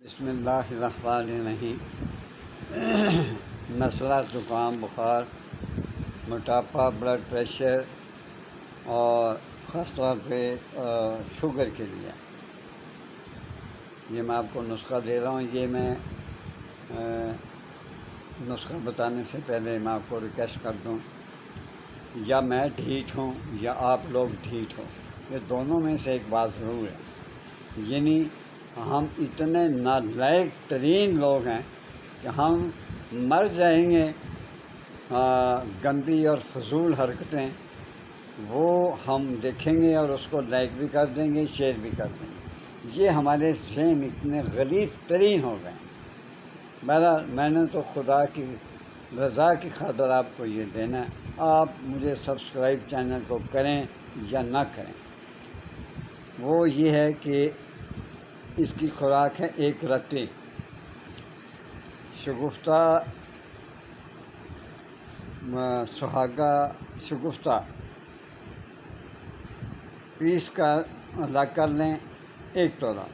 بسم اللہ الرحمن الرحیم۔ نزلہ، زکام، بخار، موٹاپا، بلڈ پریشر اور خاص طور پہ شوگر کے لیے یہ میں آپ کو نسخہ دے رہا ہوں۔ یہ میں نسخہ بتانے سے پہلے میں آپ کو ریکویسٹ کر دوں، یا میں ڈھیٹ ہوں یا آپ لوگ ڈھیٹ ہو، یہ دونوں میں سے ایک بات ضرور ہے۔ یعنی ہم اتنے نالائق ترین لوگ ہیں کہ ہم مر جائیں گے، گندی اور فضول حرکتیں وہ ہم دیکھیں گے اور اس کو لائک بھی کر دیں گے، شیئر بھی کر دیں گے۔ یہ ہمارے ذہن اتنے غلیظ ترین ہو گئے ہیں۔ بہرحال میں نے تو خدا کی رضا کی خاطر آپ کو یہ دینا ہے، آپ مجھے سبسکرائب چینل کو کریں یا نہ کریں۔ وہ یہ ہے کہ اس کی خوراک ہے ایک رتی شگفتہ پیس کر الگ کر لیں، ایک تولا،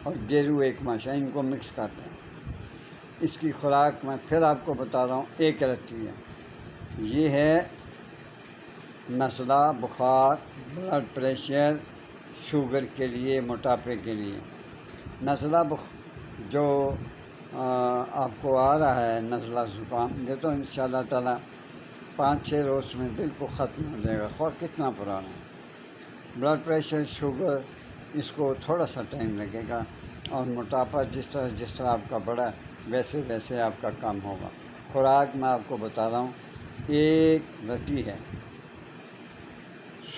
اور گیرو ایک ماشا، ان کو مکس کر دیں۔ اس کی خوراک میں پھر آپ کو بتا رہا ہوں، ایک رتی ہے۔ یہ ہے نزلہ، بخار، بلڈ پریشر، شوگر کے لیے، موٹاپے کے لیے۔ نزلہ جو آپ کو آ رہا ہے، نزلہ زکام، یہ تو انشاءاللہ تعالیٰ 5-6 روز میں بالکل ختم ہو جائے گا، خواہ کتنا پرانا ہے۔ بلڈ پریشر، شوگر، اس کو تھوڑا سا ٹائم لگے گا، اور موٹاپا جس طرح آپ کا بڑھا ویسے ویسے آپ کا کم ہوگا۔ خوراک میں آپ کو بتا رہا ہوں، ایک رتی ہے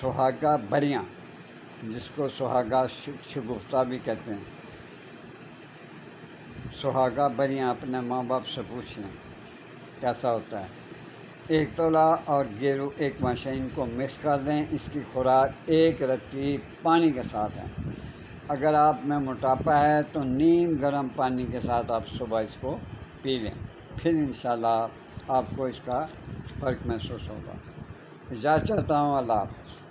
سہاگا بریاں، جس کو سہاگا شگفتہ بھی کہتے ہیں۔ سہاگا بریاں اپنے ماں باپ سے پوچھ لیں کیسا ہوتا ہے۔ ایک تولا اور گیرو ایک ماشا، ان کو مکس کر دیں۔ اس کی خوراک ایک رتی پانی کے ساتھ ہے۔ اگر آپ میں موٹاپا ہے تو نیم گرم پانی کے ساتھ آپ صبح اس کو پی لیں، پھر انشاءاللہ آپ کو اس کا فرق محسوس ہوگا۔ اجازت چاہتا ہوں، اللہ حافظ۔